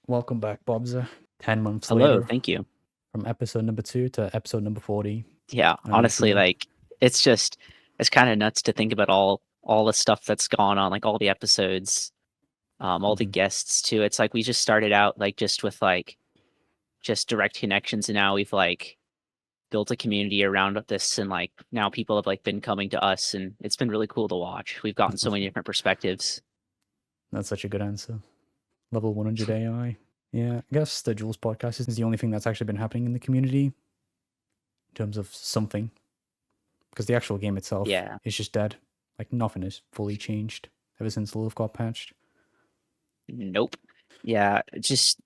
Welcome back, BOBSA. 10 months Hello, later, thank you. from episode number 2 to episode number 40. Yeah, How do you honestly, feel? like it's kind of nuts to think about all the stuff that's gone on, like all the episodes, all the Hmm. guests too. It's like we just started out like just with like just direct connections, and now we've like built a community around this, and like now people have like been coming to us, and it's been really cool to watch. We've gotten so many different perspectives. That's such a good answer. Level 100 AI. Yeah, I guess the Jules podcast is the only thing that's actually been happening in the community in terms of something. Because the actual game itself Yeah, is just dead. Like, nothing has fully changed ever since Lilith got patched. nope. Yeah, just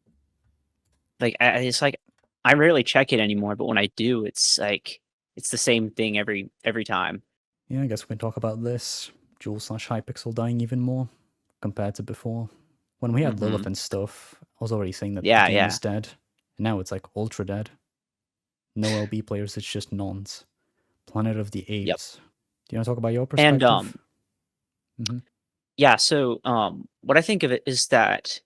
like it's like I rarely check it anymore, but when I do, it's like it's the same thing every time. Yeah, I guess we can talk about this. Jules slash Hypixel dying even more compared to before. When we had Hmm. Lilith and stuff, I was already saying that the Yeah, game yeah, is dead. And now it's like ultra dead. No LB players, it's just nons. Planet of the yep. Apes. Do you want to talk about your And perspective? Mm-hmm. yeah, so what I think of it is that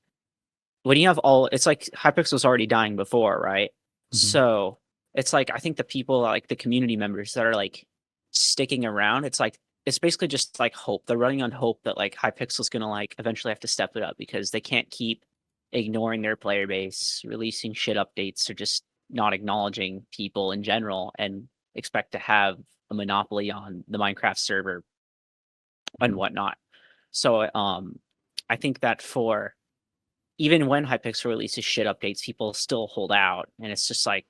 when you have all it's like Hypixel's already dying before, right? Mm-hmm. So it's like I think the people like the community members that are like sticking around, it's like it's basically just like hope. They're running on hope that like Hypixel's gonna like eventually have to step it up because they can't keep ignoring their player base, releasing shit updates, or just not acknowledging people in general and expect to have a monopoly on the Minecraft server and Mm-hmm. whatnot. So I think that for even when Hypixel releases shit updates, people still hold out, and it's just like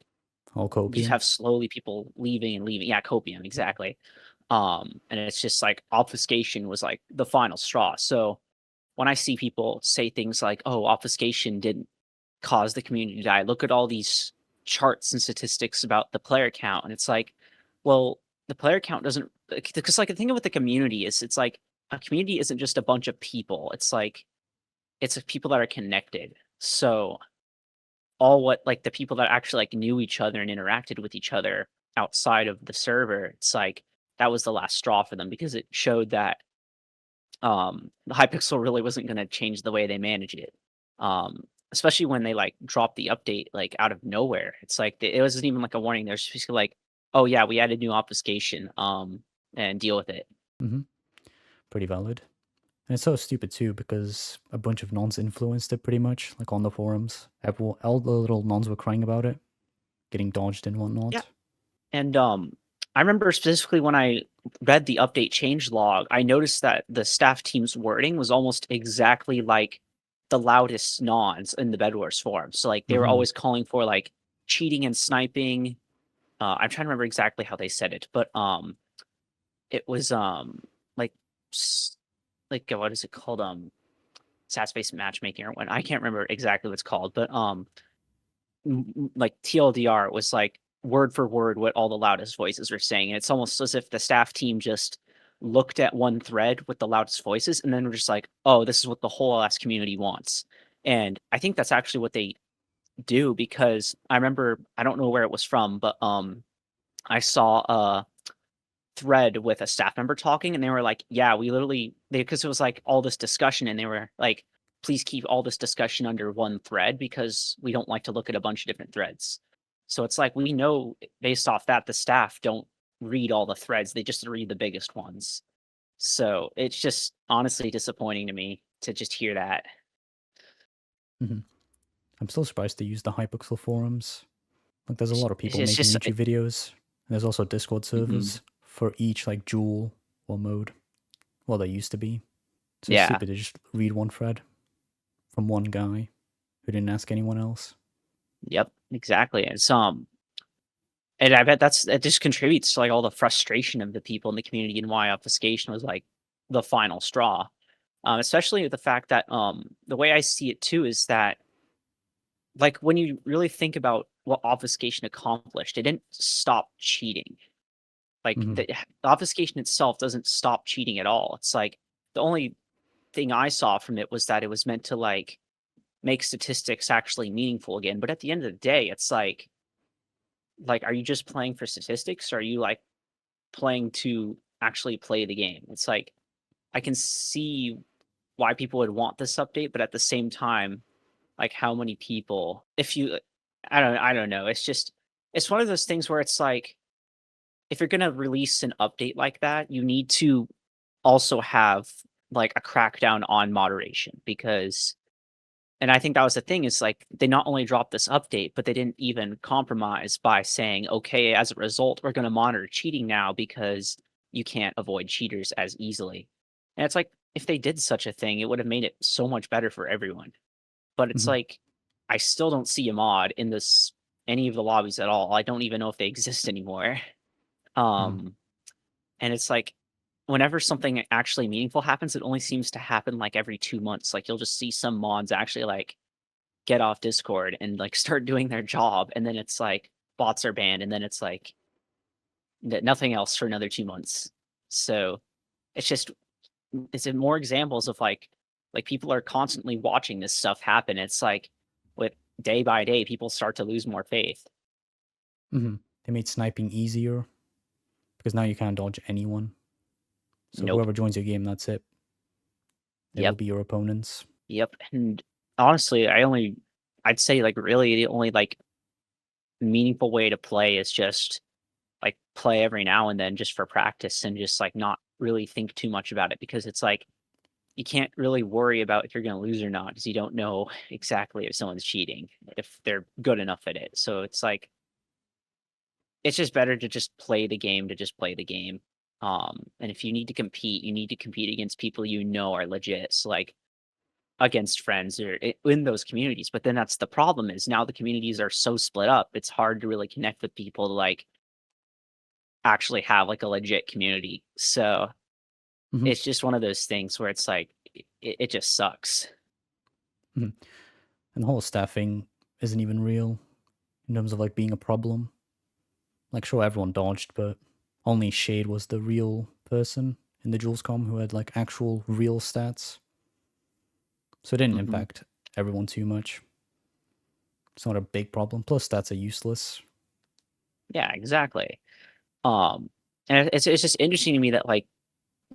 All you just copium. have slowly people leaving and leaving. Yeah, copium exactly. And it's just like obfuscation was like the final straw. So when I see people say things like, "Oh, obfuscation didn't cause the community to die," look at all these charts and statistics about the player count, and it's like, well, the player count doesn't because like the thing with the community is it's like a community isn't just a bunch of people. It's like it's people that are connected. So all what like the people that actually like knew each other and interacted with each other outside of the server, it's like that was the last straw for them because it showed that the Hypixel really wasn't going to change the way they manage it. Especially when they like dropped the update like out of nowhere. It's like it wasn't even like a warning. There's just like, oh yeah, we added new obfuscation and deal with it. Mm-hmm. Pretty valid. And it's so stupid too because a bunch of nons influenced it pretty much, like on the forums. Everyone, all the little nons were crying about it, getting dodged and Yeah. whatnot. And I remember specifically when I read the update change log, I noticed that the staff team's wording was almost exactly like the loudest nons in the Bed Wars forum. So like they were Mm-hmm. always calling for like cheating and sniping. I'm trying to remember exactly how they said it, but it was like like what is it called? SAS based matchmaking or what? I can't remember exactly what it's called, but like TLDR was like word for word what all the loudest voices were saying. And it's almost as if the staff team just looked at one thread with the loudest voices and then were just like, oh, this is what the whole ass community wants. And I think that's actually what they do because I remember I don't know where it was from, but I saw a thread with a staff member talking and they were like, yeah, we literally they because it was like all this discussion and they were like, please keep all this discussion under one thread because we don't like to look at a bunch of different threads. So it's like we know based off that the staff don't read all the threads, they just read the biggest ones. So it's just honestly disappointing to me to just hear that. Mm-hmm. I'm still surprised they use the Hypixel forums. Like, there's a lot of people It's making just YouTube videos. And there's also Discord mhm. servers for each like jewel or mode. Well, there used to be. So it's Yeah. stupid to just read one thread from one guy who didn't ask anyone else. Yep, exactly. And I bet that just contributes to like all the frustration of the people in the community and why obfuscation was like the final straw. Especially with the fact that the way I see it too is that like when you really think about what obfuscation accomplished, it didn't stop cheating. Like Mm-hmm. the obfuscation itself doesn't stop cheating at all. It's like the only thing I saw from it was that it was meant to like make statistics actually meaningful again. But at the end of the day, it's like are you just playing for statistics or are you like playing to actually play the game? It's like I can see why people would want this update, but at the same time, like how many people if you I don't know. It's one of those things where it's like if you're gonna release an update like that, you need to also have like a crackdown on moderation because and I think that was the thing is like they not only dropped this update, but they didn't even compromise by saying, okay, as a result, we're going to monitor cheating now because you can't avoid cheaters as easily. And it's like if they did such a thing, it would have made it so much better for everyone. But it's Mhm. like I still don't see a mod in this any of the lobbies at all. I don't even know if they exist anymore. Mhm. Um, and it's like whenever something actually meaningful happens, it only seems to happen like every 2 months. Like you'll just see some mods actually like get off Discord and like start doing their job, and then it's like bots are banned, and then it's like nothing else for another 2 months. So it's just it's more examples of like people are constantly watching this stuff happen. It's like with day by day, people start to lose more faith. Mhm. They made sniping easier because now you can't dodge anyone. So Nope. whoever joins your game, that's it. They will Yep. be your opponents. Yep. And honestly, I'd say like really the only like meaningful way to play is just like play every now and then just for practice and just like not really think too much about it because it's like you can't really worry about if you're going to lose or not because you don't know exactly if someone's cheating if they're good enough at it. So it's like it's just better to just play the game to just play the game. And if you need to compete, you need to compete against people you know are legit. So like against friends or in those communities. But then that's the problem is now the communities are so split up. It's hard to really connect with people to like actually have like a legit community. So Mhm. it's just one of those things where it's like it just sucks. Mhm. And the whole staffing isn't even real in terms of like being a problem. Like, sure, everyone dodged, but only Shade was the real person in the Jules com who had like actual real stats. So it didn't Hmm. impact everyone too much. It's not a big problem. Plus, stats are useless. Yeah, exactly. Um, and it's just interesting to me that like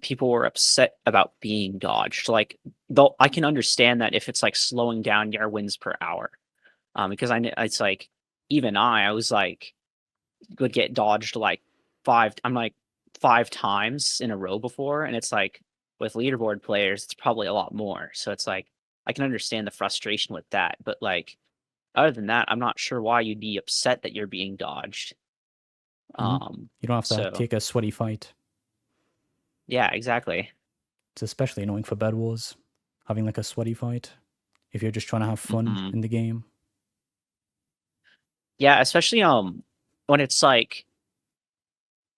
people were upset about being dodged. Like, though I can understand that if it's like slowing down your wins per hour, because it's like even I was like would get dodged like five. I'm like 5 times in a row before, and it's like with leaderboard players, it's probably a lot more. So it's like I can understand the frustration with that, but like other than that, I'm not sure why you'd be upset that you're being dodged. Mhm. Um, You don't have to so take a sweaty fight. yeah, exactly. It's especially annoying for Bed Wars, having like a sweaty fight if you're just trying to have fun Hmm. in the game. Yeah, especially when it's like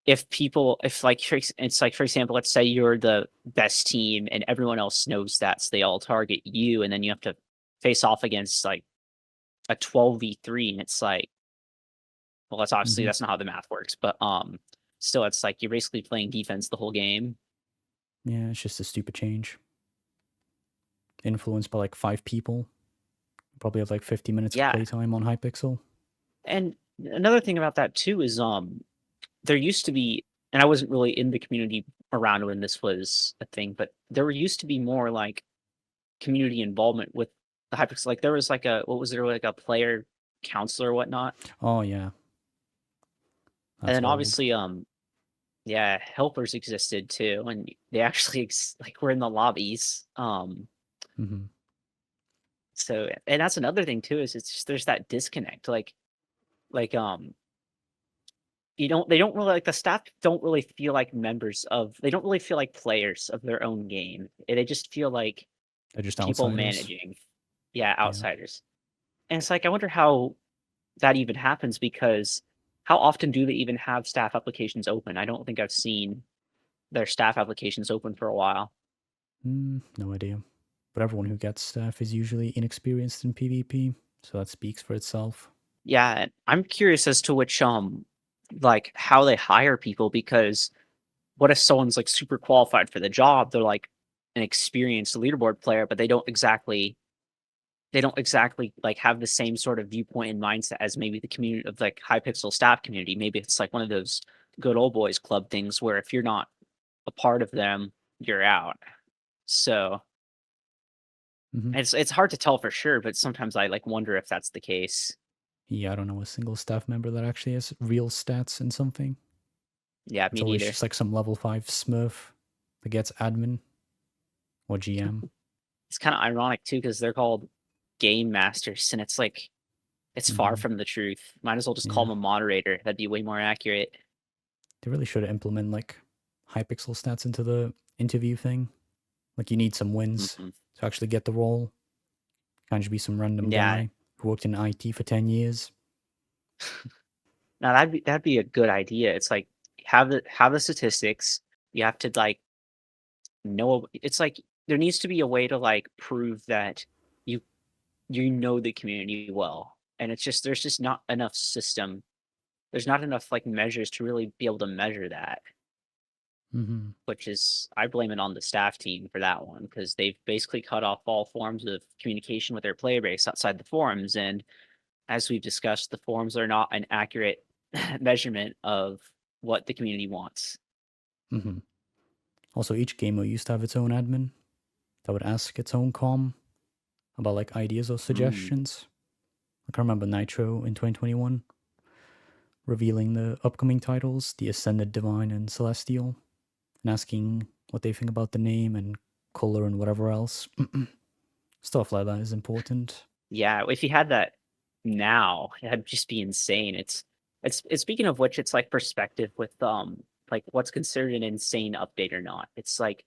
if like it's like for example, let's say you're the best team and everyone else knows that, so they all target you, and then you have to face off against like a 12v3, and it's like, well, that's obviously Mhm. that's not how the math works, but still, it's like you're basically playing defense the whole game. Yeah, it's just a stupid change. Influenced by like 5 people. Probably have like 50 minutes of Yeah, playtime on Hypixel. and another thing about that too is there used to be, and I wasn't really in the community around when this was a thing, but there used to be more like community involvement with the Hypixel. Like there was like a what was there like a player counselor or whatnot, Oh yeah, and that's then old. obviously yeah, helpers existed too, and they actually like were in the lobbies. Hmm. So and that's another thing too is it's just there's that disconnect. Like you don't they don't really like the staff don't really feel like members of they don't really feel like players of their own game. They just feel like They're just people outsiders. managing. Yeah, Yeah. outsiders. And it's like I wonder how that even happens because how often do they even have staff applications open? I don't think I've seen their staff applications open for a while. No idea. But everyone who gets staff is usually inexperienced in PvP, so that speaks for itself. Yeah, and I'm curious as to which like how they hire people because what if someone's like super qualified for the job? They're like an experienced leaderboard player, but they don't exactly like have the same sort of viewpoint and mindset as maybe the community of like Hypixel staff community. Maybe it's like one of those good old boys club things where if you're not a part of them, you're out. So Mhm. It's hard to tell for sure, but sometimes I like wonder if that's the case. Yeah, I don't know a single staff member that actually has real stats in something. Yeah, It's me always neither. just like some level 5 smurf that gets admin or GM. It's kind of ironic too because they're called game masters, and it's like it's far Mhm. from the truth. Might as well just call Yeah. them a moderator. That'd be way more accurate. They really should implement like Hypixel stats into the interview thing. Like you need some wins Hmm. to actually get the role. Can't just be some random Yeah, guy who worked in IT for 10 years. now that'd be a good idea. It's like have the statistics. You have to like know. It's like there needs to be a way to like prove that you you know the community well, and it's just there's just not enough system. There's not enough like measures to really be able to measure that. Mhm. Which is I blame it on the staff team for that one because they've basically cut off all forms of communication with their player base outside the forums. And as we've discussed, the forums are not an accurate measurement of what the community wants. Mhm. Also, each gamer used to have its own admin that would ask its own com about like ideas or Mm. suggestions. Like I remember Nitro in 2021 revealing the upcoming titles, the Ascended Divine and Celestial, and asking what they think about the name and color and whatever else. Stuff like that is important. Yeah, if you had that now, that'd just be insane. It's speaking of which, it's like perspective with like what's considered an insane update or not. It's like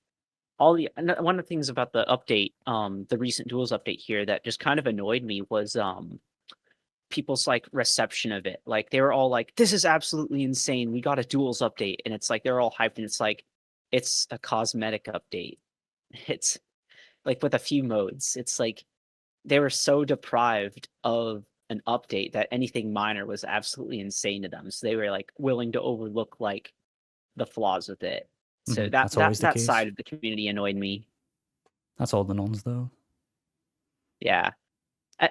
one of the things about the update, the recent Duels update here that just kind of annoyed me was people's like reception of it. Like they were all like, "This is absolutely insane. We got a Duels update," and it's like they're all hyped, and it's like it's a cosmetic update. It's like with a few modes. It's like they were so deprived of an update that anything minor was absolutely insane to them. So they were like willing to overlook like the flaws with it. So that That's that always the that case. side of the community annoyed me. That's all the nons though. Yeah.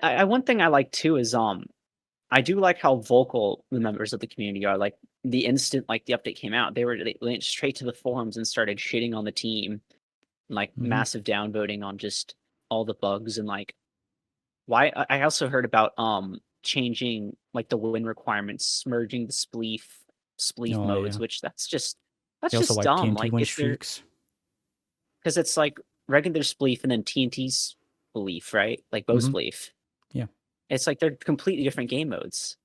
One thing I like too is I do like how vocal the members of the community are. Like the instant like the update came out, they went straight to the forums and started shitting on the team, like Hmm. massive downvoting on just all the bugs and like why I also heard about changing like the win requirements, merging the spleef Oh modes, yeah. which that's They also just wipe dumb. TNT Like win if they're streaks. because it's like regular spleef and then TNT's spleef, right? Like both Hmm. spleef. Yeah. It's like they're completely different game modes.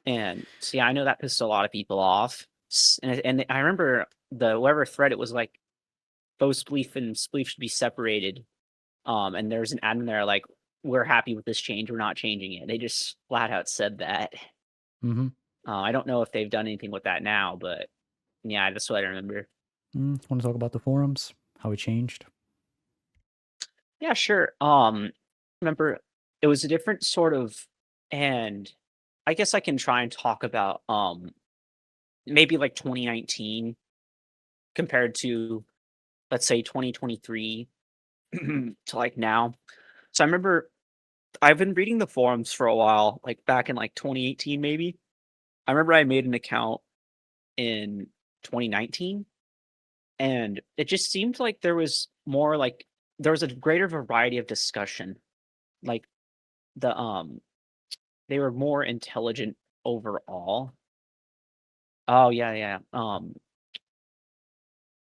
And so yeah, I know that pissed a lot of people off. And I remember the whatever thread it was like both spleef and spleef should be separated. And there's an admin there like, we're happy with this change. We're not changing it. They just flat out said that. Hmm. I don't know if they've done anything with that now, but yeah, that's what I remember. Want to talk about the forums? How it changed? Yeah, sure. Remember it was a different sort of, and I guess I can try and talk about maybe like 2019 compared to let's say 2023 to like now. So I remember I've been reading the forums for a while, like back in like 2018 maybe. I remember I made an account in 2019 and it just seemed like there was more like there was a greater variety of discussion. Like the they were more intelligent overall. Oh yeah, yeah.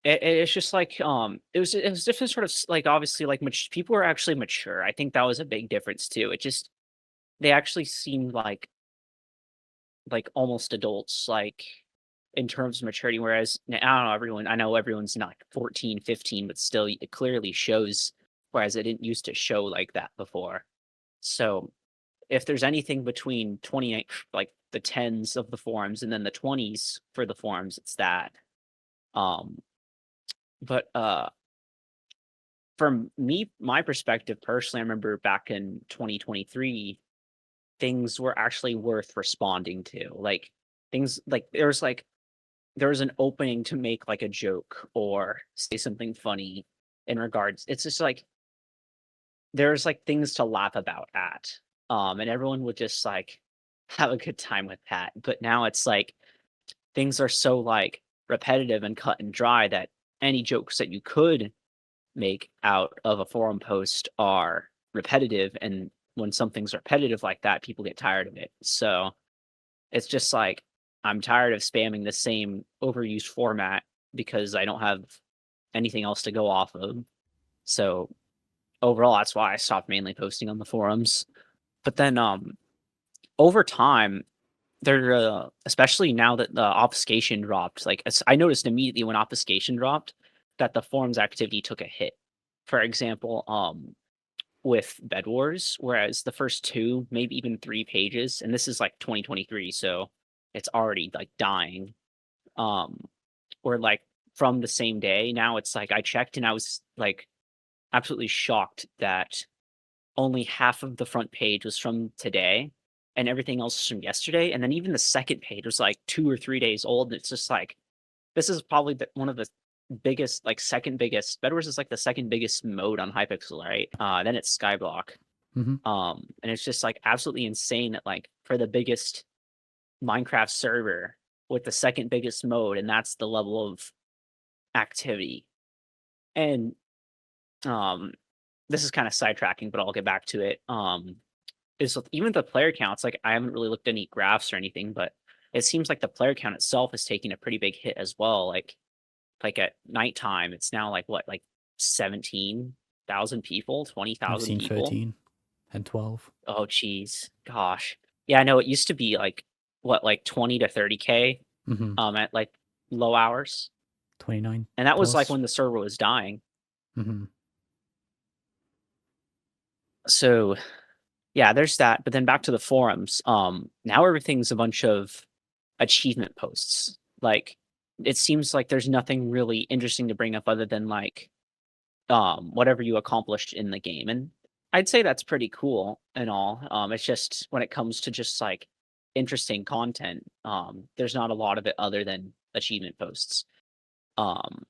It's just like it was different sort of like obviously like much people were actually mature. I think that was a big difference too. It just they actually seemed like almost adults like in terms of maturity whereas I don't know I know everyone's not like 14, 15, but still it clearly shows whereas it didn't used to show like that before. So if there's anything between 28 like the tens of the forums and then the 20s for the forums it's that um but from me my perspective personally I remember back in 2023 things were actually worth responding to like things like there was an opening to make like a joke or say something funny in regards it's just like there's like things to laugh about at and everyone would just like have a good time with that but now it's like things are so like repetitive and cut and dry that any jokes that you could make out of a forum post are repetitive, and when something's repetitive like that, people get tired of it. So it's just like I'm tired of spamming the same overused format because I don't have anything else to go off of. So overall, that's why I stopped mainly posting on the forums. But then over time, there especially now that the obfuscation dropped, like I noticed immediately when obfuscation dropped that the forums activity took a hit. For example, with Bed Wars, whereas the first 2, maybe even 3 pages, and this is like 2023, so it's already like dying. Or like from the same day. Now it's like I checked and I was like absolutely shocked that only half of the front page was from today and everything else was from yesterday. And then even the second page was like 2 or 3 days old. And it's just like, this is probably one of the biggest, like second biggest. Bed Wars is like the second biggest mode on Hypixel, right? Then it's Skyblock. Mhm. And it's just like absolutely insane that like for the biggest Minecraft server with the second biggest mode, and that's the level of activity. And this is kind of sidetracking, but I'll get back to it. Is even the player counts, like I haven't really looked at any graphs or anything, but it seems like the player count itself is taking a pretty big hit as well. Like at nighttime, it's now like what, like 17,000 people, I've 20,000 seen people. 13 and 12. Oh, geez, gosh, yeah, I know it used to be like what, like 20 to 30K Mm-hmm. at like low hours, 29 and that was like plus. when the server was dying. Mm-hmm. So yeah, there's that. But then back to the forums. Now everything's a bunch of achievement posts. Like it seems like there's nothing really interesting to bring up other than like whatever you accomplished in the game. And I'd say that's pretty cool and all. It's just when it comes to just like interesting content, there's not a lot of it other than achievement posts. Um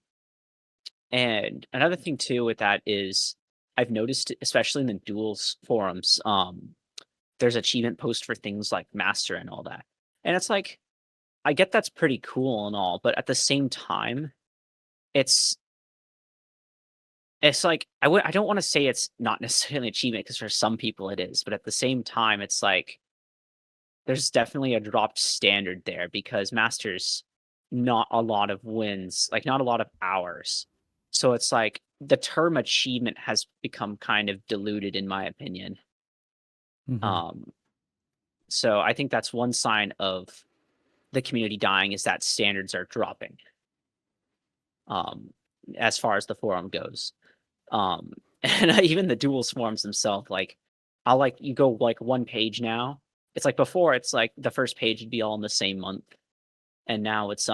and another thing too with that is I've noticed, especially in the Duels forums, there's achievement posts for things like master and all that. And it's like, I get that's pretty cool and all, but at the same time, it's like I don't want to say it's not necessarily an achievement because for some people it is, but at the same time, it's like there's definitely a dropped standard there because masters not a lot of wins, like not a lot of hours. So it's like the term achievement has become kind of diluted in my opinion. Mm-hmm. So I think that's one sign of the community dying is that standards are dropping. As far as the forum goes. And even the Duels forums themselves, like I'll like you go like one page now. It's like before it's like the first page would be all in the same month. And now it's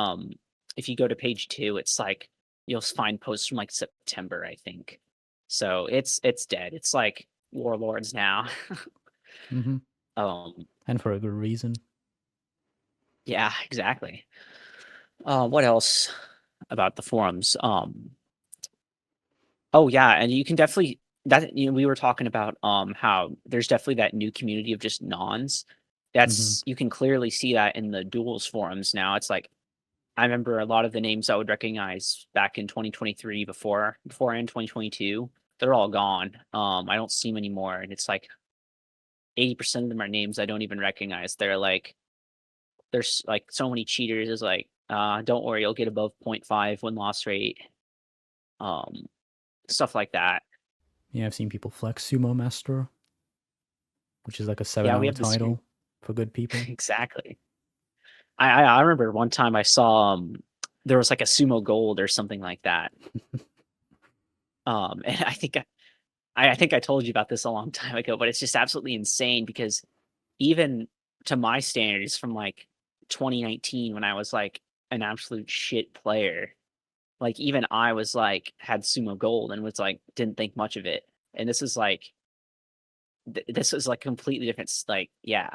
if you go to page 2, it's like you'll find posts from like September, I think. So it's dead. It's like Warlords now. Mm-hmm. And for a good reason. Yeah, exactly. What else about the forums? Oh yeah, and you can definitely we were talking about how there's definitely that new community of just nons. Mm-hmm. You can clearly see that in the Duels forums now. It's like I remember a lot of the names I would recognize back in 2023 before in 2022, they're all gone. I don't see them anymore, and it's like 80% of them are names I don't even recognize. They're like there's like so many cheaters. Is like don't worry, you'll get above 0.5 win loss rate. Um, Stuff like that. Yeah, I've seen people flex Sumo Master, which is like a Yeah, we 7-hour have this title for good people. exactly. I remember one time I saw there was like a sumo gold or something like that. And I think I told you about this a long time ago, but it's just absolutely insane because even to my standards from like 2019 when I was like an absolute shit player, like even I was like had sumo gold and was like didn't think much of it. And this is like this is like completely different like yeah.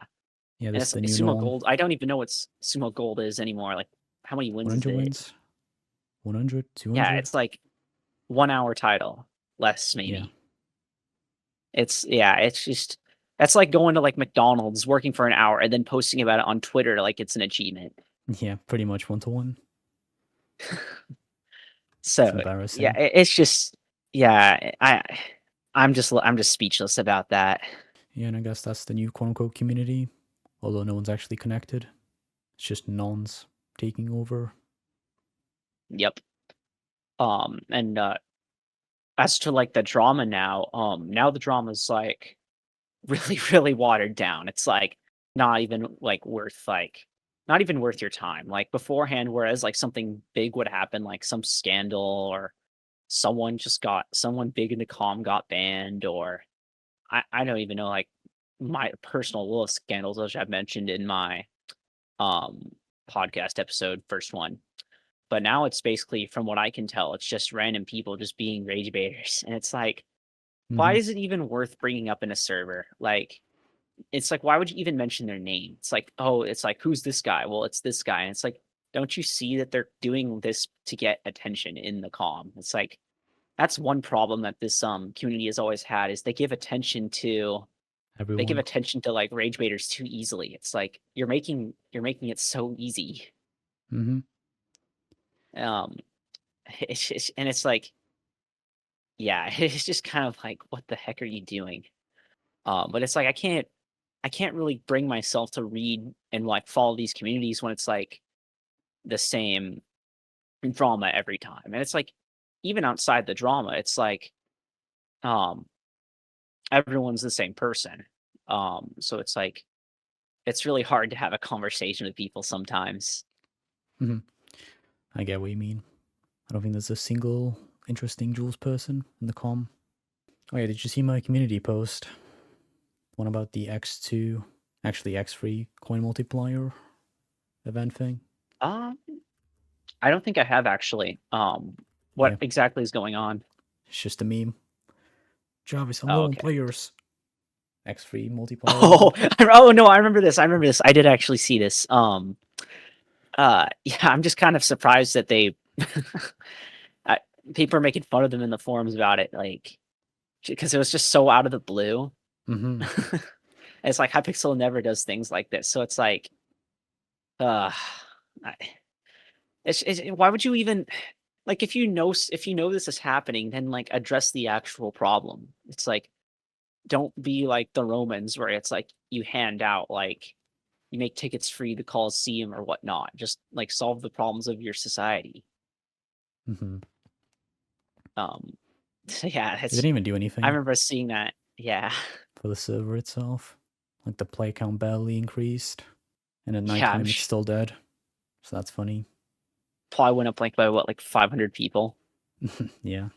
Yeah, And this is it's the like new sumo norm. gold. I don't even know what sumo gold is anymore. Like how many wins is 100 it? wins? 100? Yeah, 200? it's like 1 hour title, less Yeah. maybe. It's just that's like going to like McDonald's, working for an hour, and then posting about it on Twitter like it's an achievement. Yeah, pretty much 1-to-1. It's So yeah, embarrassing. it's just Yeah, I'm just speechless about that. Yeah, and I guess that's the new quote unquote community, although no one's actually connected. It's just nons taking over. Yep. And as to like the drama now the drama's like really, really watered down. It's like not even like worth like not even worth your time. Like beforehand, whereas like something big would happen, like some scandal or someone big in the comm got banned, or I don't even know, like my personal little scandals, which I've mentioned in my um podcast episode, first one. But now it's basically, from what I can tell, it's just random people just being rage baiters. And it's like, why Mm-hmm. is it even worth bringing up in a server? Like, it's like, why would you even mention their name? It's like, oh, it's like, who's this guy? Well, it's this guy. And it's like, don't you see that they're doing this to get attention in the comm? It's like, that's one problem that this community has always had, is they give Everyone. attention to like rage baiters too easily. It's like you're making it so easy. Mm-hmm. Um and it's like, yeah, it's just kind of like, what the heck are you doing? But it's like I can't really bring myself to read and like follow these communities when it's like the same drama every time. And it's like, even outside the drama, it's like um everyone's the same person. So it's like it's really hard to have a conversation with people sometimes. Mm-hmm. I get what you mean. I don't think there's a single interesting Jules person in the com. Oh yeah, did you see my community post? One about the X2, actually X3 coin multiplier event thing? Um, I don't think I have actually. What Yeah, exactly is going on? it's just a meme. Jarvis, I'm Oh, low on okay. players. X3 multiplier Oh, event. oh no, I remember this. I remember this. I did actually see this. Yeah, I'm just kind of surprised that they I, people are making fun of them in the forums about it, like, because it was just so out of the blue. Mm-hmm. It's like Hypixel never does things like this, so it's like, uh, I, why would you even, like, if you know this is happening, then like address the actual problem. It's like, don't be like the Romans, where it's like you hand out, like, you make tickets free to Colosseum or whatnot. Just like solve the problems of your society. Mm-hmm. Um, so yeah, They it's didn't even do I anything remember seeing that. Yeah, for the server itself. Like the play count barely increased, and at yeah. nighttime it's still dead. So that's funny. Probably went up like by what, like 500 people. Yeah.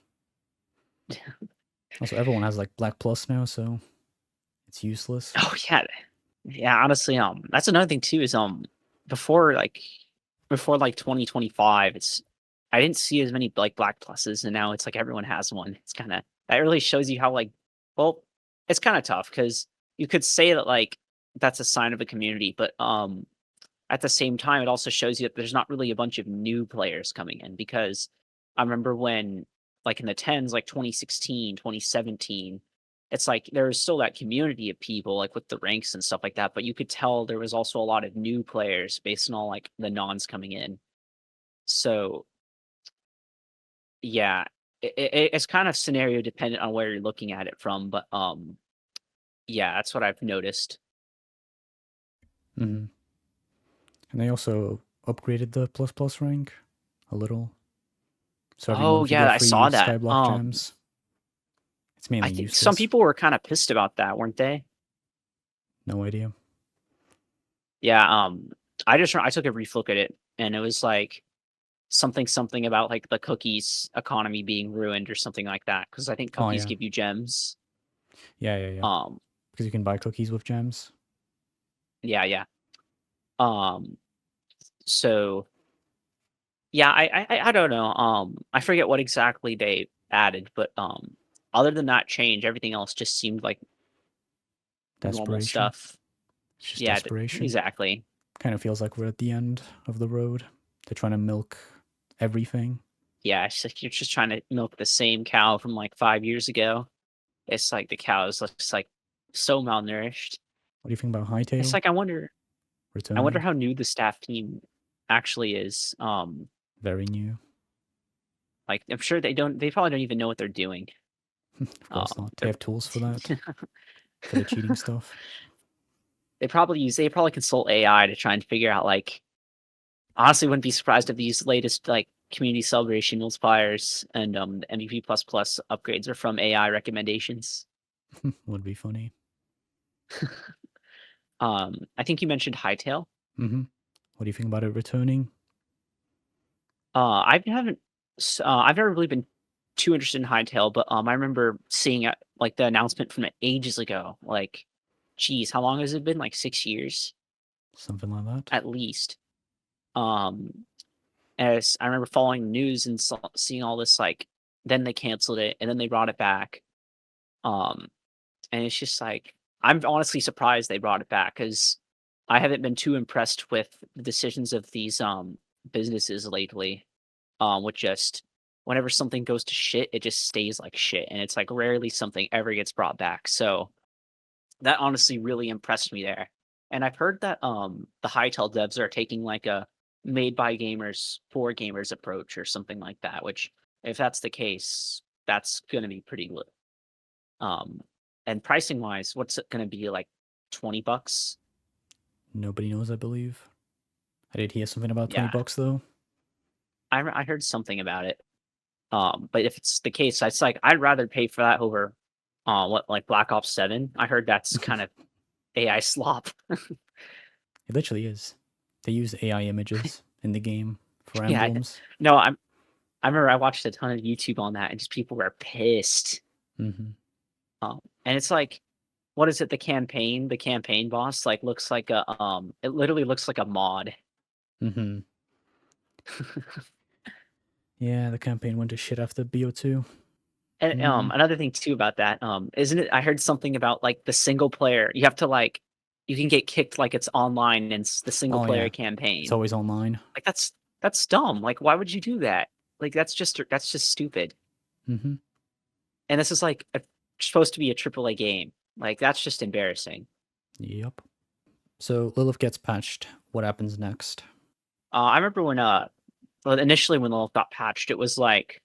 Also, everyone has like Black Plus now, so it's useless. Oh yeah, yeah. Honestly, that's another thing too. Is before like before like 2025, it's I didn't see as many like black pluses, and now it's like everyone has one. It's kind of, that really shows you how, like, well, it's kind of tough, because you could say that like that's a sign of a community, but at the same time, it also shows you that there's not really a bunch of new players coming in, because I remember when, like in the tens, like 2016, 2017, it's like there was still that community of people, like with the ranks and stuff like that, but you could tell there was also a lot of new players based on all like the nons coming in. So yeah, it's kind of scenario dependent on where you're looking at it from, but yeah, that's what I've noticed. Mm-hmm. And they also upgraded the plus plus rank a little. So every Oh month you yeah, get I free saw that. Skyblock gems. It's I mainly think some useless. people were kind of pissed about that, weren't they? No idea. Yeah, I took a brief look at it, and it was like something about like the cookies economy being ruined or something like that, because I think Oh cookies yeah. give you gems. Yeah. Um, Because you can buy cookies with gems. yeah, yeah. Um, so yeah, I don't know. I forget what exactly they added, but other than that change, everything else just seemed like normal Desperation. stuff. It's just Yeah, desperation. exactly. Kind of feels like we're at the end of the road. They're trying to milk everything. Yeah, it's like you're just trying to milk the same cow from like 5 years ago. It's like the cow is just like so malnourished. What do you think about It's Hightail like I wonder returning? how new the staff team actually is. Very new. Like I'm sure they probably don't even know what they're doing. Of course not. They they're- have tools for that, for the cheating stuff. they probably consult AI to try and figure out like, honestly wouldn't be surprised if these latest like community celebration multipliers and the MVP upgrades are from AI recommendations. Would be funny. I think you mentioned Hightail. Mm-hmm. What do you think about it returning? I haven't. I've never really been too interested in Hightail, but I remember seeing it like the announcement from it ages ago. Like, geez, how long has it been? Like 6 years Something like that. at least. Um, as I remember following the news and seeing all this, like, then they canceled it and then they brought it back. Um, and it's just like I'm honestly surprised they brought it back because I haven't been too impressed with the decisions of these businesses lately. With just whenever something goes to shit, it just stays like shit, and it's like rarely something ever gets brought back. So that honestly really impressed me there. And I've heard that the Hytale devs are taking like a made by gamers for gamers approach or something like that. Which, if that's the case, that's gonna be pretty lit. Um, and pricing wise, what's it gonna be like? $20? Nobody knows, I believe. I did hear something about Yeah, $20 though. I heard something about it. But if it's the case, it's like I'd rather pay for that over, what like Black Ops 7. I heard that's kind of AI slop. It literally is. They use AI images in the game for Yeah, emblems. no, I remember I watched a ton of YouTube on that, and just people were pissed. Mm-hmm. And it's like, what is it? The campaign boss, like looks like a it literally looks like a mod. Mm-hmm. Yeah, the campaign went to shit after BO2. And another thing too about that, isn't it? I heard something about like the single player. You have to like, you can get kicked like it's online in the single Oh player yeah, campaign. it's always online. Like that's dumb. Like why would you do that? Like that's just stupid. Mm-hmm. And this is like supposed to be a AAA game. Like that's just embarrassing. Yep. So Lilith gets patched. What happens next? I remember when well, initially when Lilith got patched, it was like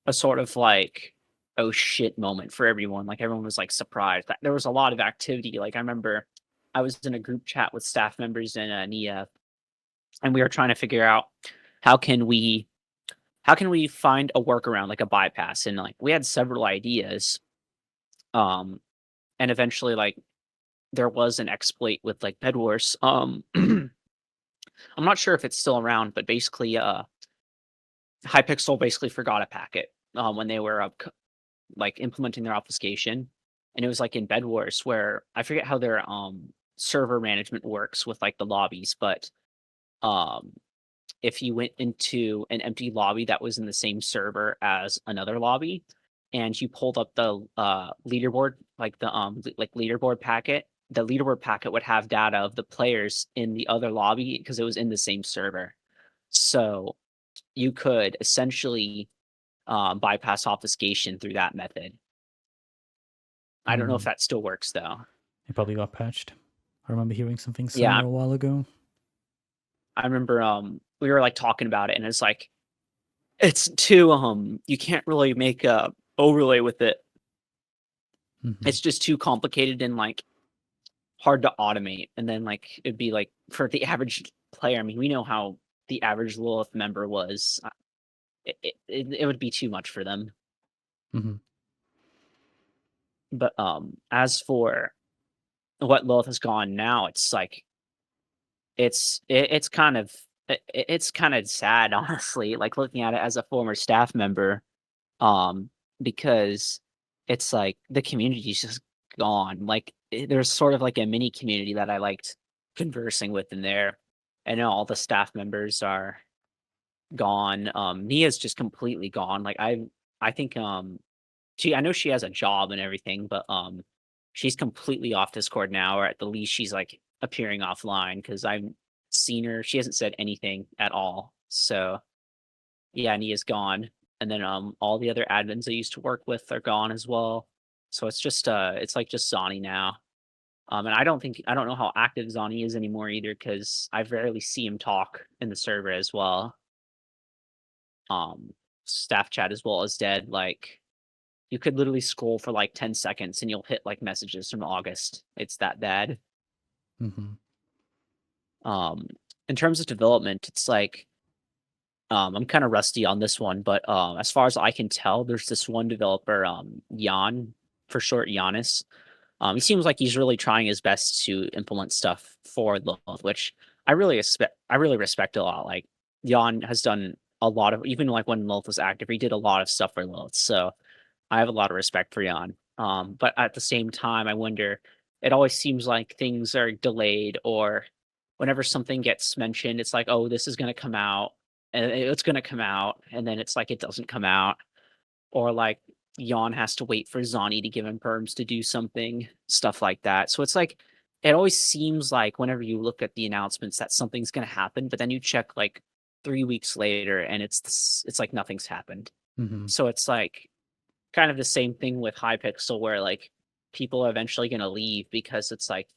a sort of like oh shit moment for everyone. Like everyone was like surprised. There was a lot of activity. Like I remember I was in a group chat with staff members in Nia, and we were trying to figure out how can we find a workaround, like a bypass, and like we had several ideas. Um, and eventually, like there was an exploit with like Bed Wars. I'm not sure if it's still around, but basically, Hypixel basically forgot a packet when they were like implementing their obfuscation, and it was like in Bed Wars where I forget how their server management works with like the lobbies, but um if you went into an empty lobby that was in the same server as another lobby and you pulled up the leaderboard, like the like leaderboard packet, the leaderboard packet would have data of the players in the other lobby because it was in the same server. So you could essentially bypass obfuscation through that method. I don't know if that still works though. It probably got patched. I remember hearing something Yeah, similar a while ago. I remember we were like talking about it, and it's like it's too you can't really make a overlay with it. Mm-hmm. It's just too complicated and like hard to automate. And then like it'd be like for the average player, I mean, we know how the average Lilith member was. It would be too much for them. Mm-hmm. But as for what Lilith has gone now, it's like it's kind of it's kind of sad, honestly, like looking at it as a former staff member, because it's like the community's just gone. Like there's sort of like a mini community that I liked conversing with in there, and now all the staff members are gone. Nia's just completely gone. Like I think I know she has a job and everything, but she's completely off Discord now, or at the least she's like appearing offline because I've seen her. She hasn't said anything at all. So yeah, Nia's gone. And then all the other admins I used to work with are gone as well. So it's just it's like just Zani now. And I don't know how active Zani is anymore either because I rarely see him talk in the server as well. Um staff chat as well is dead. Like you could literally scroll for like 10 seconds and you'll hit like messages from August. It's that bad. Mm-hmm. In terms of development, it's like I'm kind of rusty on this one, but as far as I can tell, there's this one developer, Jan, for short, Giannis. He seems like he's really trying his best to implement stuff for Lilith, which I really respect a lot. Like Jan has done a lot of, even like when Lilith was active, he did a lot of stuff for Lilith. So I have a lot of respect for Jan. But at the same time, I wonder, it always seems like things are delayed, or whenever something gets mentioned, it's like, oh, this is going to come out and it's going to come out. And then it's like, it doesn't come out. Or like Jan has to wait for Zani to give him perms to do something, stuff like that. So it's like, it always seems like whenever you look at the announcements that something's going to happen, but then you check like 3 weeks later and it's like nothing's happened. Mm-hmm. So it's like, kind of the same thing with Hypixel, where like people are eventually going to leave because it's like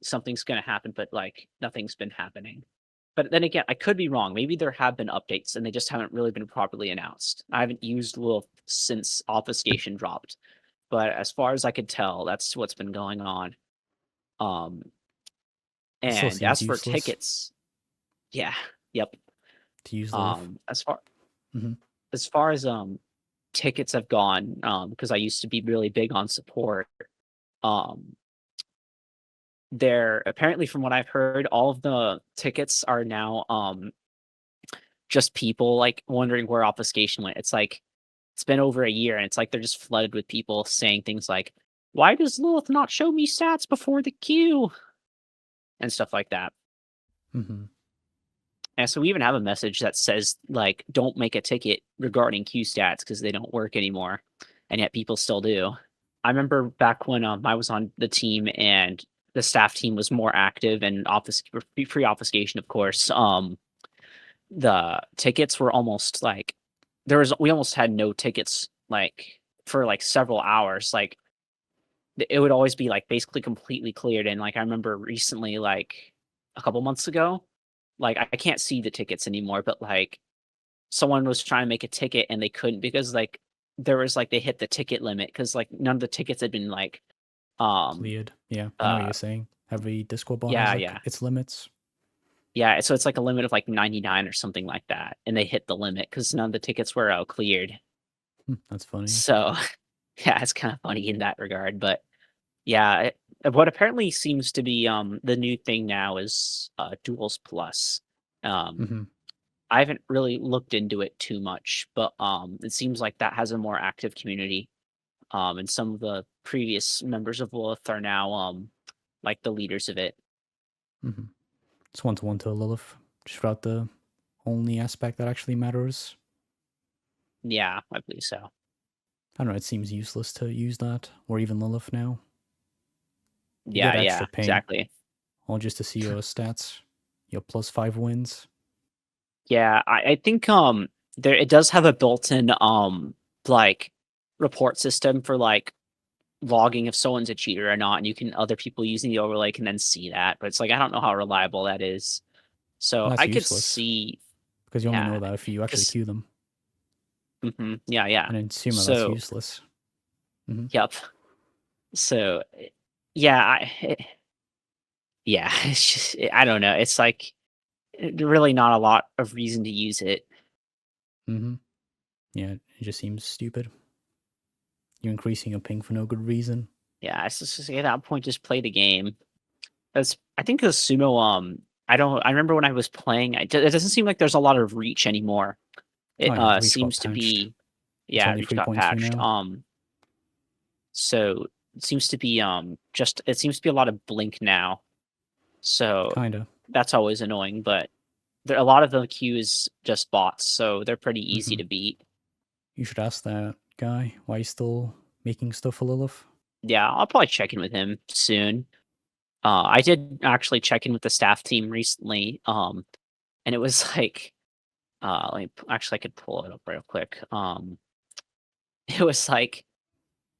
something's going to happen, but like nothing's been happening. But then again, I could be wrong. Maybe there have been updates and they just haven't really been properly announced. I haven't used Lilith since obfuscation dropped, but as far as I could tell, that's what's been going on. It still And seems as for useless tickets, yeah, yep. to use Lilith. As far Mm-hmm. as far as tickets have gone, because I used to be really big on support. Um, there apparently, from what I've heard, all of the tickets are now just people like wondering where obfuscation went. It's like it's been over a year, and it's like they're just flooded with people saying things like, "Why does Lilith not show me stats before the queue?" and stuff like that. Mm-hmm. And so we even have a message that says like, "Don't make a ticket regarding queue stats because they don't work anymore," and yet people still do. I remember back when I was on the team and the staff team was more active and free obfuscation, of course. The tickets were almost like we almost had no tickets like for like several hours. Like it would always be like basically completely cleared. And like I remember recently, like a couple months ago, like I can't see the tickets anymore, but like someone was trying to make a ticket and they couldn't because like there was like they hit the ticket limit because like none of the tickets had been like Cleared. Yeah, I know what uh you're saying. Every Discord bot has yeah, like yeah. its limits. Yeah, so it's like a limit of like 99 or something like that, and they hit the limit because none of the tickets were cleared. That's funny. So yeah, it's kind of funny in that regard. But yeah, what apparently seems to be the new thing now is Duels Plus. Um, Mm-hmm. I haven't really looked into it too much, but it seems like that has a more active community. And some of the previous members of Lilith are now like the leaders of it. Mm-hmm. It's 1-to-1 to Lilith. Just about the only aspect that actually matters. Yeah, I believe so. I don't know, it seems useless to use that, or even Lilith now. You Yeah, get extra yeah, ping, exactly. all just to see your stats, your +5 wins. Yeah, I think there it does have a built-in like report system for like logging if someone's a cheater or not, and you can other people using the overlay can then see that. But it's like I don't know how reliable that is. And So that's I could useless, see, because you only yeah, know that if you actually because queue them. yeah, yeah. And in Sumo, that's So useless. Mm-hmm. yep. So yeah, yeah, it's just I don't know. It's like really not a lot of reason to use it. Mm-hmm. Yeah, it just seems stupid. You're increasing your ping for no good reason. Yeah, it's just at that point, just play the game. That's I think the sumo. I don't. I remember when I was playing. It doesn't seem like there's a lot of reach anymore. Oh It yeah, Reach got seems to patched. be. It's Yeah, only reach got 3.2 patched. now. So it seems to be just it seems to be a lot of blink now. So Kinda. that's always annoying. But a lot of the queue is just bots, so they're pretty easy Mm-hmm. to beat. You should ask that guy why he's still making stuff for Lilith. Yeah, I'll probably check in with him soon. I did actually check in with the staff team recently. And it was like, let me actually I could pull it up real quick. It was like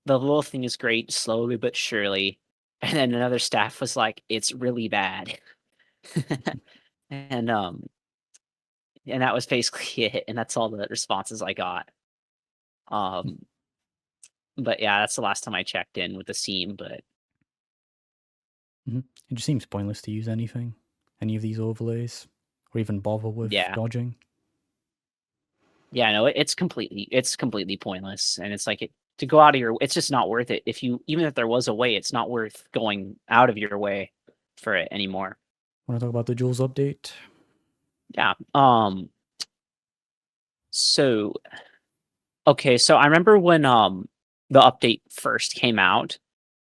the little thing is great, slowly but surely, and then another staff was like, "It's really bad," and And that was basically it, and that's all the responses I got. But yeah, that's the last time I checked in with the seam, but It just seems pointless to use any of these overlays, or even bother with yeah. dodging. Yeah, no, it's completely pointless, and it's like to go out of your it's just not worth it. Even if there was a way, it's not worth going out of your way for it anymore. Want to talk about the Duels update? Yeah. So okay, so I remember when the update first came out,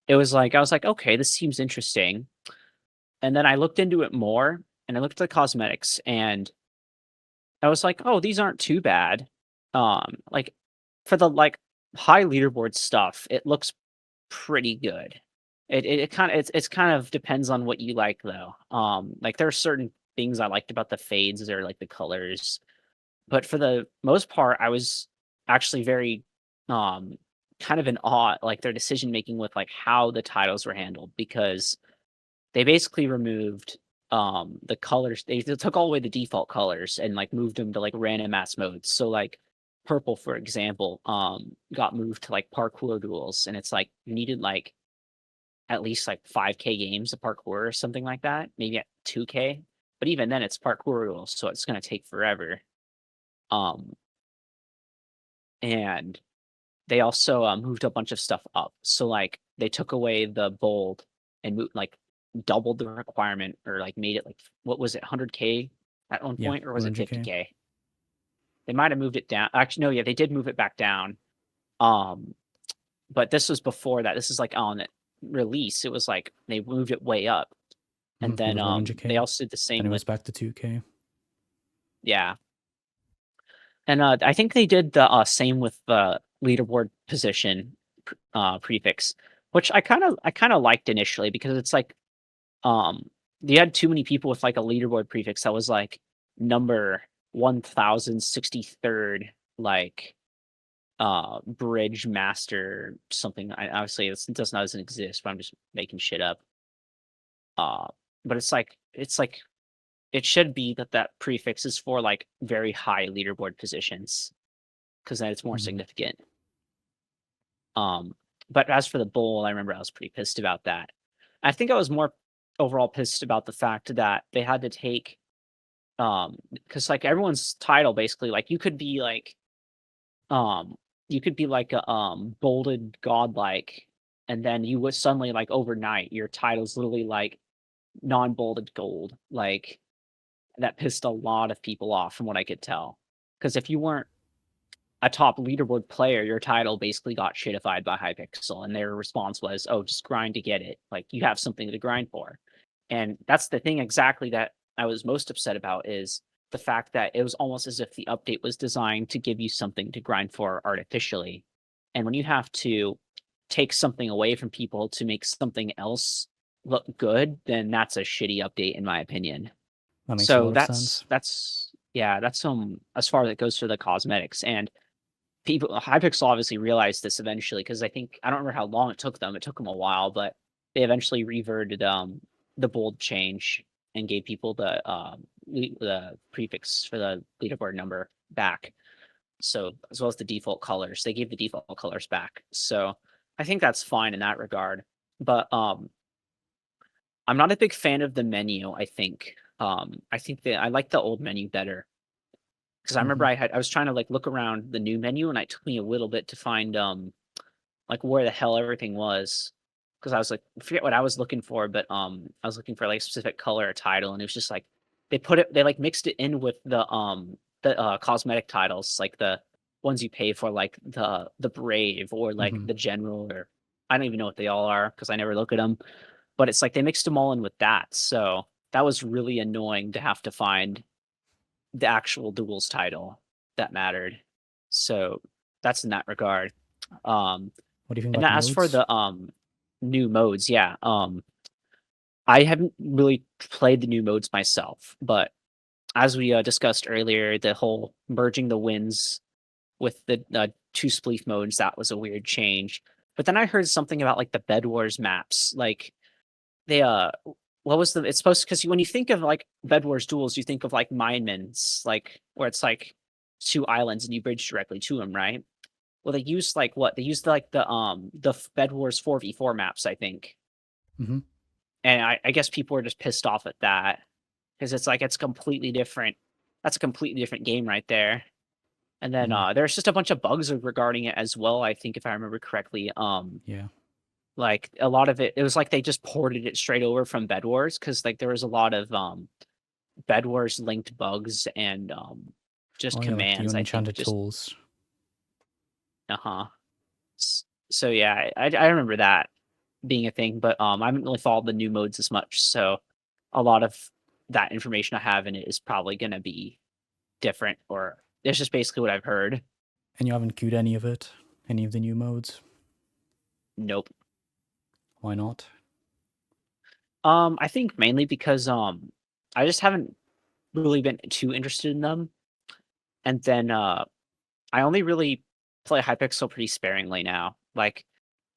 it was like I was like, okay, this seems interesting. And then I looked into it more and I looked at the cosmetics and I was like, oh, these aren't too bad. Like for the like high leaderboard stuff, it looks pretty good. It kind of it's kind of depends on what you like though. Like there are certain things I liked about the fades or like the colors, but for the most part, I was actually very kind of in awe like their decision making with like how the titles were handled because they basically removed the colors. They took all away the default colors and like moved them to like random mass modes. So like purple, for example, got moved to like parkour duels, and it's like you needed like at least like 5K games of parkour or something like that, maybe at 2K. But even then, it's parkour duels, so it's gonna take forever. Um, and they also moved a bunch of stuff up. So like they took away the bold and like doubled the requirement or like made it like what was it 100K at one Yeah, point or was it 100K. 50K? They might have moved it down. Actually, no, yeah, they did move it back down. Um, but this was before that. This is like on release. It was like they moved it way up, and It then was 100K. they also did the Then same it with was back to 2K. yeah. And I think they did the same with the leaderboard position prefix, which I kind of liked initially because it's like you had too many people with like a leaderboard prefix that was like number 1063rd like bridge master something. Obviously it doesn't exist, but I'm just making shit up. Uh but it's like it should be that prefix is for like very high leaderboard positions because then it's more Mhm. significant. Um, but as for the bowl, I remember I was pretty pissed about that. I think I was more overall pissed about the fact that they had to take because like everyone's title basically like um you could be like a bolded godlike and then you would suddenly like overnight your title's literally like non-bolded gold. Like that pissed a lot of people off from what I could tell. Because if you weren't a top leaderboard player, your title basically got shitified by Hypixel, and their response was, "Oh, just grind to get it. Like you have something to grind for." And that's the thing exactly that I was most upset about is the fact that it was almost as if the update was designed to give you something to grind for artificially. And when you have to take something away from people to make something else look good, then that's a shitty update in my opinion. That makes a So lot of sense. that's yeah, that's as far as it goes for the cosmetics. And people Hypixel obviously realized this eventually because I don't remember how long it took them. It took them a while, but they eventually reverted the bold change and gave people the prefix for the leaderboard number back. So as well as the default colors, they gave the default colors back. So I think that's fine in that regard. But I'm not a big fan of the menu. I think that I like the old menu better. Because I remember Mhm. I was trying to like look around the new menu and it took me a little bit to find like where the hell everything was. Because I was like, I forget what I was looking for, but I was looking for like a specific color or title, and it was just like they like mixed it in with the cosmetic titles, like the ones you pay for, like the brave or like Mhm. the general, or I don't even know what they all are because I never look at them. But it's like they mixed them all in with that, so that was really annoying to have to find the actual duels title that mattered. So that's in that regard. Um, What do you think and about the as for modes? the new modes, yeah, I haven't really played the new modes myself, but as we discussed earlier, the whole merging the wins with the two spleef modes, that was a weird change. But then I heard something about like the Bed Wars maps, like they what was the? It's supposed because when you think of like Bed Wars Duels, you think of like Mineman's, like where it's like 2 islands and you bridge directly to them, right? Well, they used like what? They used like the Bed Wars 4v4 maps, I think. Mm-hmm. And I guess people were just pissed off at that because it's like it's completely different. That's a completely different game right there. And then there's just a bunch of bugs regarding it as well, I think, if I remember correctly. Yeah. Like a lot of it was like they just ported it straight over from Bed Wars because like there was a lot of Bed Wars linked bugs and just Oh yeah, like the commands, I think, unenchanted just tools. uh-huh. So yeah, I remember that being a thing, but I haven't really followed the new modes as much, so a lot of that information I have in it is probably gonna be different, or it's just basically what I've heard. And you haven't queued any of it? Any of the new modes? Nope. Why not? I think mainly because I just haven't really been too interested in them. And then I only really play Hypixel pretty sparingly now. Like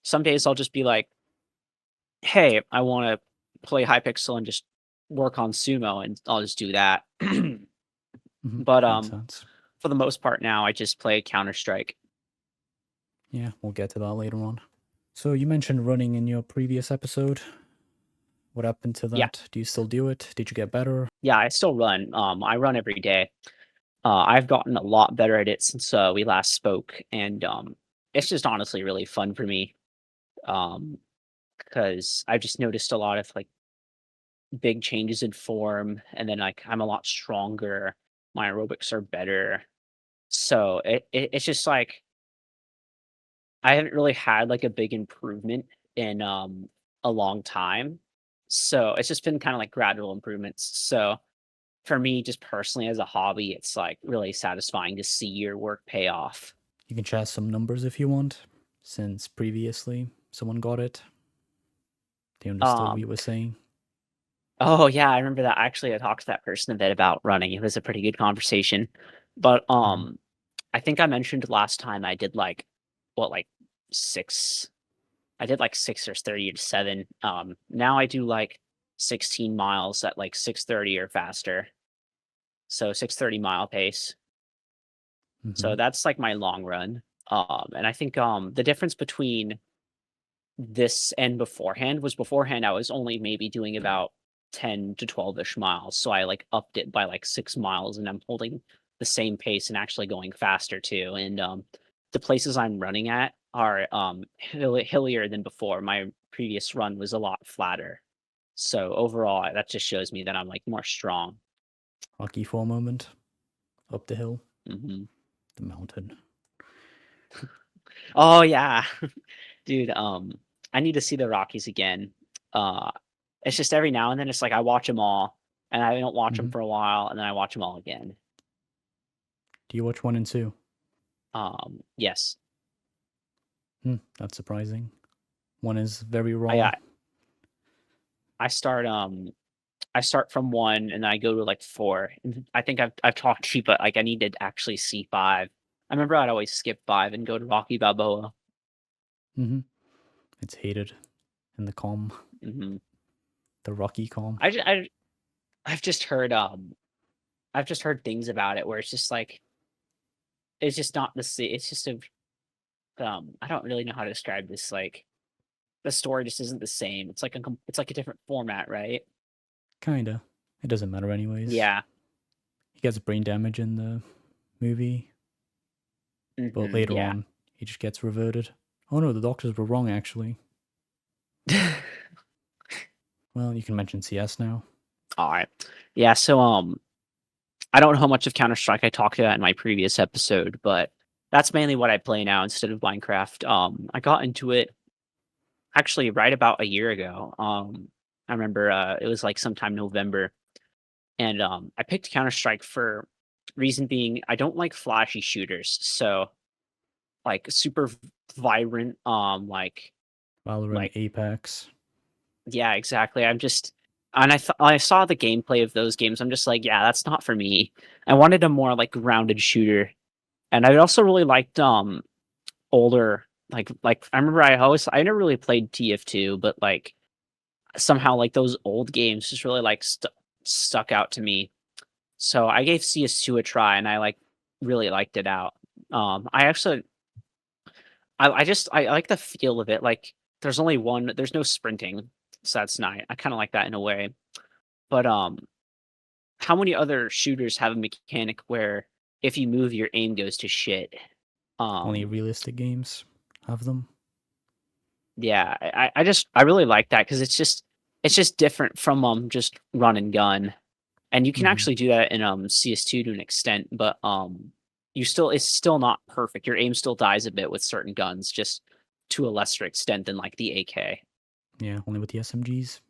some days I'll just be like, hey, I want to play Hypixel and just work on sumo, and I'll just do that. Mm-hmm. But Makes sense. for the most part now I just play Counter-Strike. Yeah, we'll get to that later on. So you mentioned running in your previous episode. What happened to that? Yeah. Do you still do it? Did you get better? Yeah, I still run. I run every day. I've gotten a lot better at it since we last spoke, and it's just honestly really fun for me. Because I've just noticed a lot of like big changes in form, and then like I'm a lot stronger. My aerobics are better, so it's just like I haven't really had like a big improvement in a long time. So it's just been kind of like gradual improvements. So for me, just personally as a hobby, it's like really satisfying to see your work pay off. You can chat some numbers if you want, since previously someone got it. They understood what you were saying. Oh yeah, I remember that. Actually, I talked to that person a bit about running. It was a pretty good conversation. But I think I mentioned last time I did like what like 6 I did like 6 or 30 to 7. Now I do like 16 miles at like 6:30 or faster. So 6:30 mile pace. Mm-hmm. So that's like my long run. And I think the difference between this and beforehand was beforehand I was only maybe doing about 10 to 12ish miles. So I like upped it by like 6 miles, and I'm holding the same pace and actually going faster too. And the places I'm running at are hillier than before. My previous run was a lot flatter. So overall that just shows me that I'm like more strong. Rocky for a moment. Up the hill. Hmm. The mountain. Oh yeah. Dude, I need to see the Rockies again. Uh it's just every now and then it's like I watch them all and I don't watch them Mm-hmm. for a while and then I watch them all again. Do you watch 1 and 2? Yes. That's surprising. 1 is very I raw. I start I start from 1 and I go to like 4. And I think I've talked to you, but like I need to actually see 5. I remember I'd always skip 5 and go to Rocky Balboa. Mm-hmm. It's hated in the calm. Hmm. The Rocky calm. I've just heard things about it where it's just like it's just not the same. It's just a I don't really know how to describe this. Like the story just isn't the same. It's like a different format, right? Kinda. It doesn't matter anyways. Yeah. He gets brain damage in the movie, but later Yeah. on, he just gets reverted. Oh no, the doctors were wrong actually. Well, you can mention CS now. All right. Yeah. So I don't know how much of Counter Strike I talked about in my previous episode, but that's mainly what I play now instead of Minecraft. I got into it actually right about a year ago. I remember it was like sometime November, and I picked Counter Strike for reason being I don't like flashy shooters. So like super vibrant, Valorant, like Apex. yeah, exactly. And I saw the gameplay of those games. I'm just like, yeah, that's not for me. I wanted a more like grounded shooter, and I also really liked older, like I remember I never really played TF2, but like somehow like those old games just really like stuck out to me. So I gave CS2 a try, and I like really liked it out. I actually, I like the feel of it. Like there's only one, there's no sprinting, so that's nice. I kind of like that in a way. But how many other shooters have a mechanic where if you move, your aim goes to shit? Only realistic games have them. Yeah, I really like that because it's just different from just run and gun, and you can actually do that in CS2 to an extent, but it's still not perfect. Your aim still dies a bit with certain guns, just to a lesser extent than like the AK. Yeah, only with the SMGs.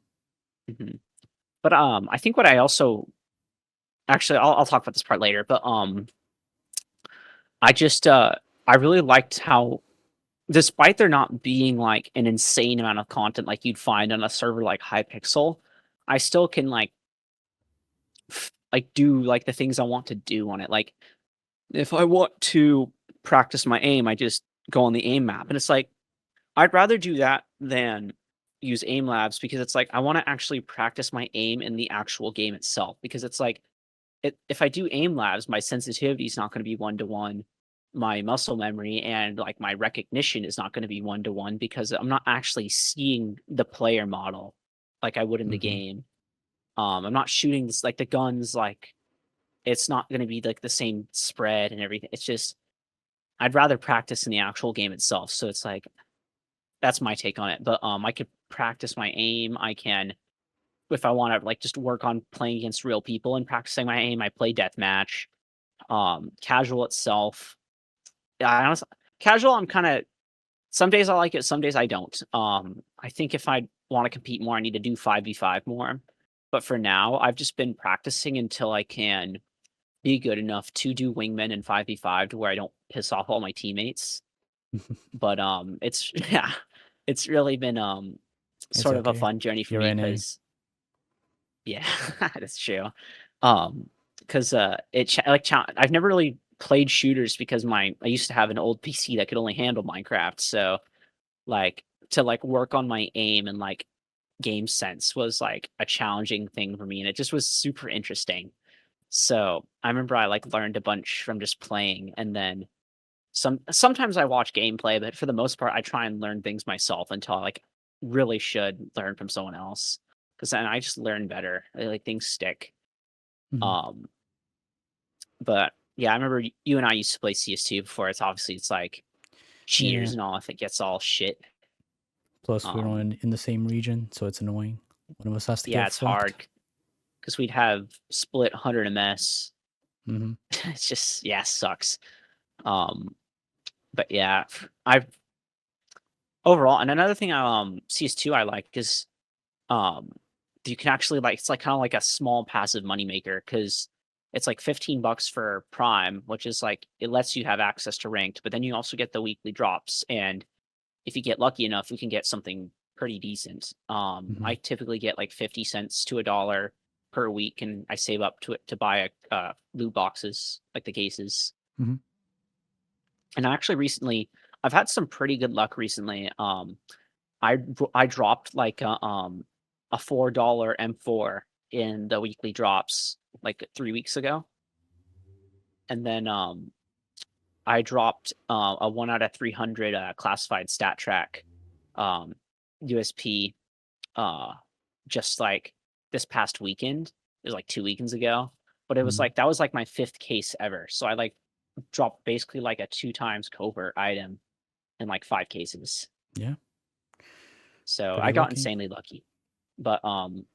But I think what I also actually I'll talk about this part later, but I just I really liked how, despite there not being like an insane amount of content like you'd find on a server like Hypixel, I still can like do like the things I want to do on it. Like if I want to practice my aim, I just go on the aim map, and it's like I'd rather do that than use aim labs, because it's like I want to actually practice my aim in the actual game itself, because it's like if I do aim labs, my sensitivity is not going to be 1-to-1. My muscle memory and like my recognition is not going to be 1-to-1, because I'm not actually seeing the player model like I would in the game. I'm not shooting this, like the guns, like it's not going to be like the same spread and everything. It's just I'd rather practice in the actual game itself. So it's like that's my take on it. But I could practice my aim. I can, if I want to like just work on playing against real people and practicing my aim, I play deathmatch. Casual itself, I honestly, casual, I'm kind of, some days I like it, some days I don't. I think if I want to compete more, I need to do 5v5 more. But for now, I've just been practicing until I can be good enough to do wingmen and 5v5 to where I don't piss off all my teammates. But it's yeah, it's really been It's sort of a okay. fun journey for You're me, in a because yeah, that's true. Because I've never really played shooters because I used to have an old PC that could only handle Minecraft. So like to like work on my aim and like game sense was like a challenging thing for me, and it just was super interesting. So I remember I like learned a bunch from just playing, and then sometimes I watch gameplay, but for the most part I try and learn things myself until I like really should learn from someone else, because then I just learn better. Like things stick. Um but yeah, I remember you and I used to play CS2 before. It's like cheaters yeah. and all if it gets all shit. Plus, we're not Um in the same region, so it's annoying. One of us has to yeah, get it's hard fucked. because we'd have split 100 ms. Mm-hmm. It's just, yeah, sucks. Um but yeah, I've overall, and another thing CS2 I like is um you can actually like, it's like kind of like a small passive moneymaker, because it's like $15 for Prime, which is like it lets you have access to ranked, but then you also get the weekly drops, and if you get lucky enough, we can get something pretty decent. I typically get like 50 cents to $1 per week, and I save up to it to buy loot boxes, like the cases. Mm-hmm. And actually, recently, I've had some pretty good luck recently. I dropped like a $4 M4 in the weekly drops like 3 weeks ago, and then I dropped a 1 out of 300 classified stat track USP just like this past weekend. It was like 2 weekends ago, but it was like that was like my fifth case ever. So I like dropped basically like a 2 times covert item in like 5 cases. Yeah, So pretty I got lucky. insanely lucky. But I'm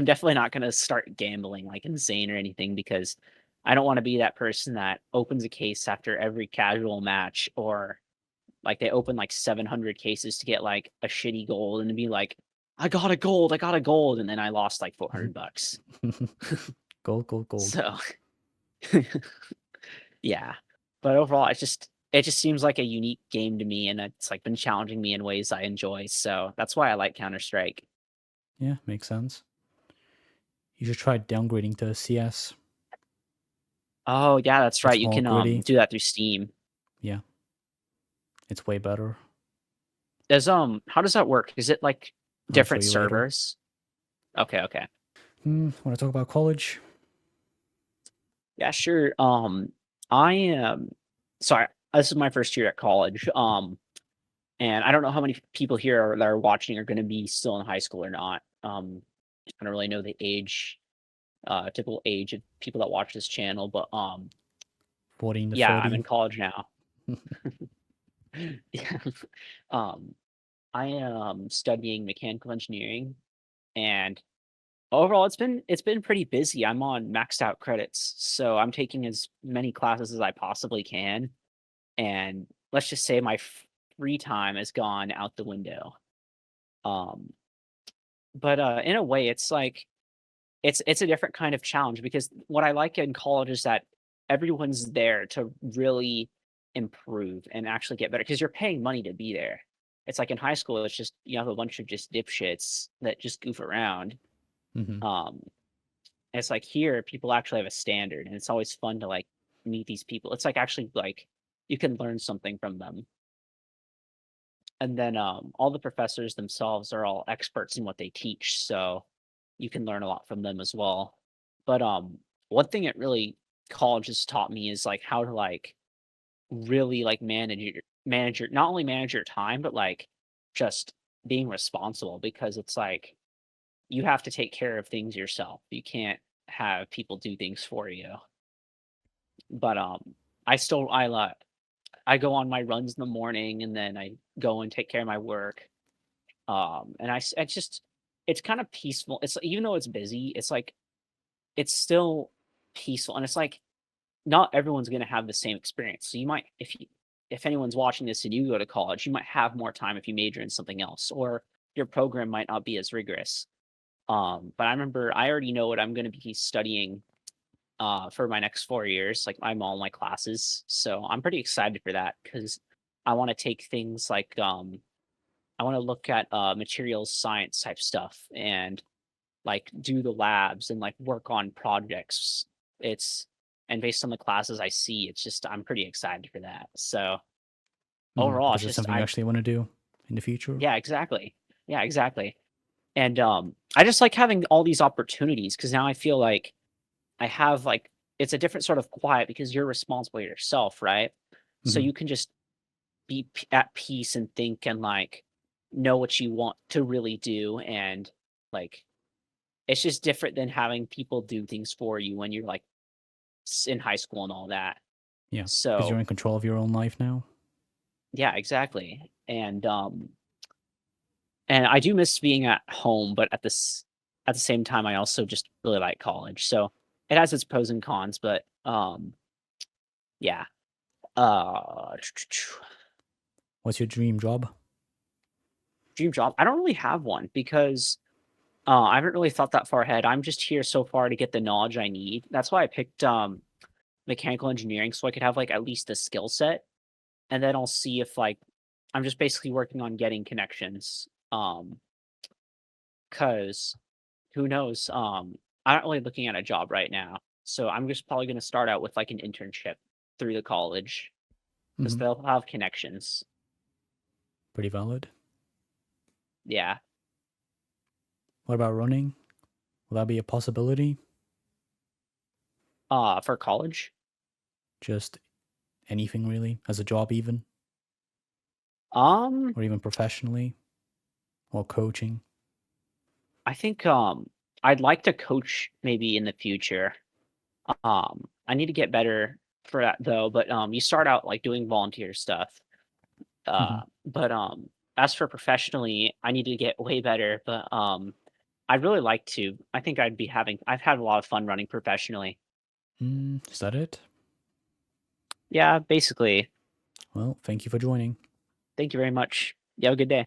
definitely not gonna start gambling like insane or anything, because I don't want to be that person that opens a case after every casual match, or like they open like 700 cases to get like a shitty gold and be like, I got a gold, and then I lost like $400. Gold, gold, gold. So yeah. But overall, it just seems like a unique game to me, and it's like been challenging me in ways I enjoy. So that's why I like Counter-Strike. Yeah, makes sense. You should try downgrading to CS. Oh yeah, that's It's right. You more can gritty. do that through Steam. Yeah, it's way better. Does how does that work? Is it like I'll show different you later. servers? Okay, okay. Want to talk about college? Yeah, sure. I am sorry. This is my first year at college. And I don't know how many people here that are watching are going to be still in high school or not. I don't really know the age, typical age of people that watch this channel, but 14 to yeah, I'm 30. in college now. Yeah. Um, I am studying mechanical engineering, and overall, it's been pretty busy. I'm on maxed out credits, so I'm taking as many classes as I possibly can, and let's just say my free time has gone out the window. Um, but in a way, it's like it's a different kind of challenge because what I like in college is that everyone's there to really improve and actually get better because you're paying money to be there. It's like in high school, it's just you have a bunch of just dipshits that just goof around. Hmm. Um, it's like here, people actually have a standard, and it's always fun to like meet these people. It's like actually like you can learn something from them. And then all the professors themselves are all experts in what they teach, so you can learn a lot from them as well. But one thing that really college has taught me is like how to like really like manage your not only manage your time, but like just being responsible because it's like you have to take care of things yourself. You can't have people do things for you. But I go on my runs in the morning and then I go and take care of my work. And it's just it's kind of peaceful. It's even though it's busy, it's like it's still peaceful, and it's like not everyone's going to have the same experience. So you might, if anyone's watching this and you go to college, you might have more time if you major in something else, or your program might not be as rigorous. But I remember I already know what I'm going to be studying for my next 4 years. Like I'm all my classes, so I'm pretty excited for that because I want to take things like I want to look at materials science type stuff and like do the labs and like work on projects. It's and based on the classes I see, it's just I'm pretty excited for that. So overall, Is it's it just something you actually want to do in the future? yeah, exactly. Yeah, exactly. And I just like having all these opportunities because now I feel like I have like it's a different sort of quiet because you're responsible yourself, right? So Hmm. you can just be at peace and think and like know what you want to really do and like it's just different than having people do things for you when you're like in high school and all that. Yeah, because you're So in control of your own life now. yeah, exactly. And I do miss being at home, but at the same time I also just really like college. So it has its pros and cons, but yeah. Uh What's your dream job? dream job. I don't really have one because I haven't really thought that far ahead. I'm just here so far to get the knowledge I need. That's why I picked mechanical engineering so I could have like at least a skill set and then I'll see if like I'm just basically working on getting connections. Cause who knows? I'm not really looking at a job right now. So I'm just probably gonna start out with like an internship through the college because Hmm. they'll have connections. Pretty valid. Yeah. What about running? Will that be a possibility? For college. Just anything really, as a job even, Um, or even professionally, or coaching? I think I'd like to coach maybe in the future. I need to get better for that though, but you start out like doing volunteer stuff. Hmm. But as for professionally, I need to get way better, but I'd really like to. I think I've had a lot of fun running professionally. Is that it? Yeah, basically. Well, thank you for joining. Thank you very much. You have a good day.